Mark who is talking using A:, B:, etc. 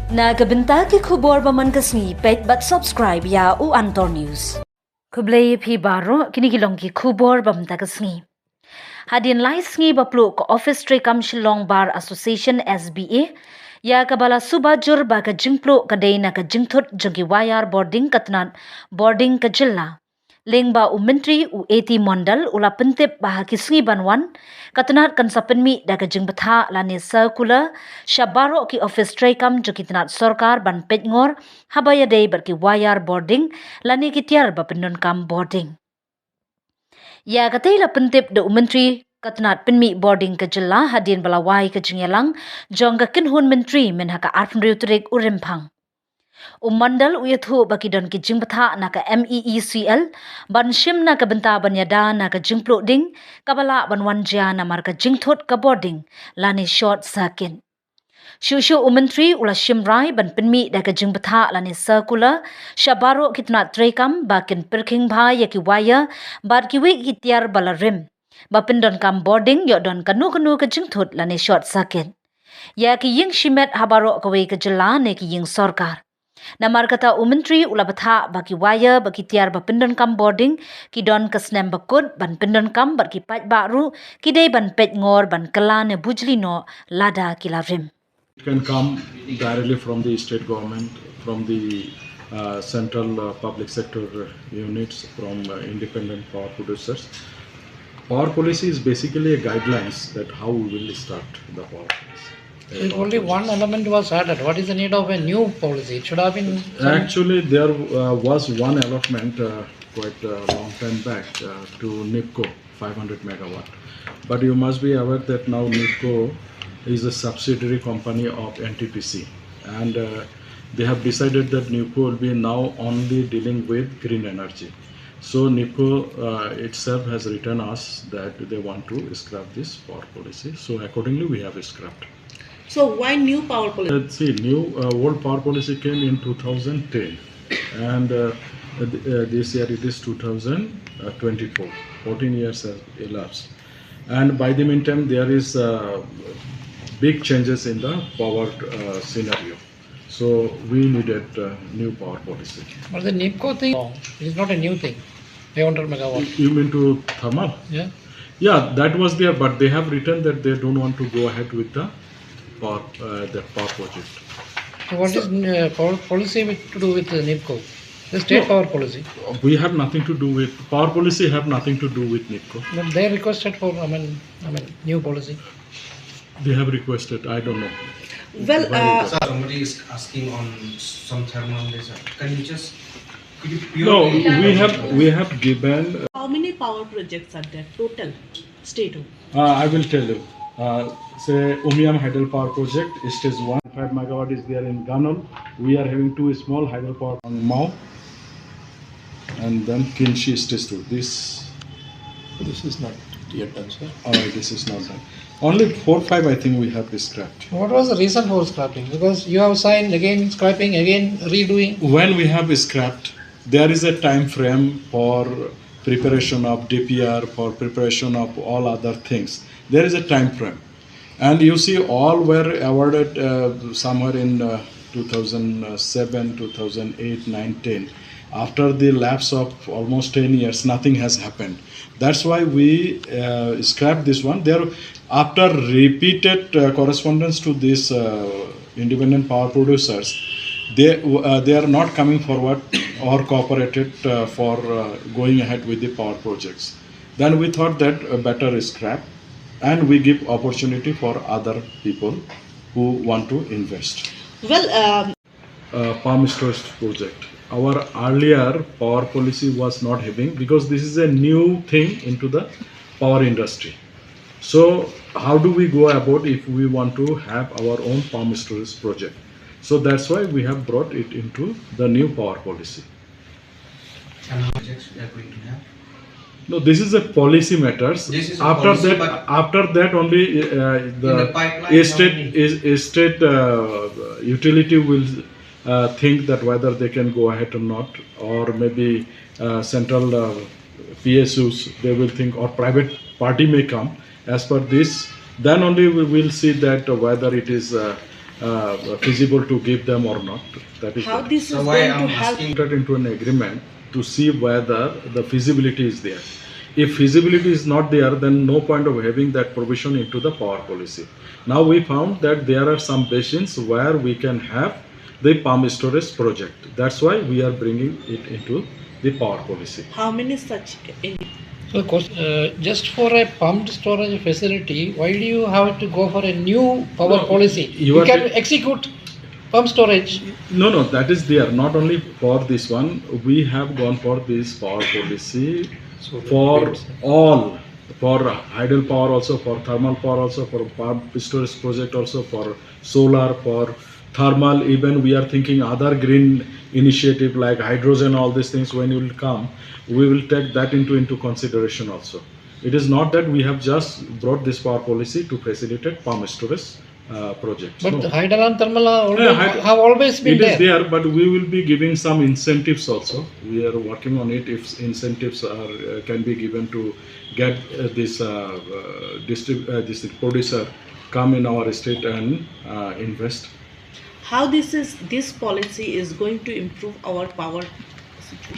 A: Nagabenta ki khubor baman kasni pet but subscribe ya u Antor News. Kublay phi baro kinigilong ki khubor bamta kasni. Hadin lai sngi baplu ko Office Trekam Shillong Bar Association SBA ya kabala subajur ba ka jingpluh kadai na ka jingthut jongki wayar bording katnat bording ka jilla. Lengba u menteri u AT Mondal ula pentip bah kisngi banwan katnat kan sa pynmih da ka jingbetha lani circular shabaro ki Office Trekam joki tanat sarkar ban petngor habaya dei bar ki wayar bording lani ki tiar ba pendon kam bording. Ya katay la pentip da menteri katnat pynmih bording ka jilla hadin balawai ka jingyalang jong ka kinhun menteri men haka arpnriutrik urimpang. Mandal uyathu baki don ki jingpatha na ka MEECL ban shim na ka benta ban yada na ka jingpluh ding kabala ban wanja na mar ka jingthut ka boarding lani short circuit. Shushu menteri ula shimrai ban pynmih da ka jingpatha lani circular shabaro kitna trekam bakin perking bha ya ki waya bar ki wi ki tiar balarim bapindon kam boarding yo don kanu ka jingthut lani short circuit. Ya ki ying shimet habaro ka wi ka jilla ne ki ying sarkar. Namar kata menteri ula batha baki waya baki tiar ba pindon kam boarding ki don kasnem bakut ban pindon kam bar ki pat baru ki dei ban pet ngor ban kala ne bujli no lada kilarim.
B: It can come directly from the state government, from the central public sector units, from independent power producers. Power policy is basically a guidelines that how we will start the power policy.
C: Only one element was added. What is the need of a new policy? It should have been.
B: Actually, there was one allotment quite a long time back to NIPCO, 500 megawatt. But you must be aware that now NIPCO is a subsidiary company of NTPC, and they have decided that NIPCO will be now only dealing with green energy. So NIPCO itself has written us that they want to scrap this power policy. So accordingly, we have scrapped.
D: So why new power policy?
B: Old power policy came in 2010, and this year it is 2024. 14 years have elapsed, and by the meantime there is big changes in the power scenario. So we needed new power policy.
C: But the NIPCO thing is not a new thing. 500 megawatt.
B: You mean to thermal?
C: Yeah.
B: Yeah, that was there, but they have written that they don't want to go ahead with the power project.
C: So what is power policy to do with the NIPCO? The state power policy.
B: We have nothing to do with power policy. Have nothing to do with NIPCO.
C: But they requested for new policy.
B: They have requested. I don't know.
D: Well,
E: somebody is asking on some thermal laser. Can you just
B: No, we have given.
D: how many power projects are there total state?
B: I will tell you. Say Umiam Hydel Power Project, stage 1, 5 megawatt is there in Ganol. We are having 2 small hydropower on Mau, and then Kinshi stage 2. This is not yet done, sir. This is not done. Only 4, 5 I think we have scrapped.
C: What was the reason for scrapping? Because you have signed again scrapping, again redoing.
B: When we have scrapped, there is a time frame for preparation of DPR, for preparation of all other things. There is a time frame. And you see all were awarded somewhere in 2007, 2008, 9, 10. After the lapse of almost 10 years, nothing has happened. That's why we scrapped this one. There, after repeated correspondence to these independent power producers, they are not coming forward or cooperated for going ahead with the power projects. Then we thought that better scrap, and we give opportunity for other people who want to invest.
D: Well,
B: Palm storage project. Our earlier power policy was not having, because this is a new thing into the power industry. So how do we go about if we want to have our own palm storage project? So that's why we have brought it into the new power policy.
E: and how projects we are going to have?
B: No, this is a policy matters.
E: This is a
B: after
E: policy,
B: that,
E: but
B: after that only
E: in the pipeline,
B: state utility will think that whether they can go ahead or not, or maybe central PSUs they will think, or private party may come. As per this, then only we will see that whether it is feasible to give them or not. That is
D: How
B: that.
D: this
E: So
D: is
E: why
D: going to
E: I'm
D: help?
E: asking-
B: Entered into an agreement to see whether the feasibility is there. If feasibility is not there, then no point of having that provision into the power policy. Now we found that there are some basins where we can have the pump storage project. That's why we are bringing it into the power policy.
D: How many such in
C: So, just for a pumped storage facility, why do you have to go for a new power
B: No,
C: policy?
B: you
C: You
B: are
C: can
B: ta-
C: execute pump storage.
B: No, that is there. Not only for this one, we have gone for this power policy for all, for hydel power also, for thermal power also, for pump storage project also, for solar, for thermal. Even we are thinking other green initiative like hydrogen, all these things. When it will come, we will take that into consideration also. It is not that we have just brought this power policy to facilitate pump storage projects.
C: But
B: No.
C: the hydel and thermal are
B: Yeah,
C: have always been
B: it is
C: there.
B: there, but we will be giving some incentives also. We are working on it. If incentives are can be given to get this this producer come in our state and invest.
D: how this policy is going to improve our power situation?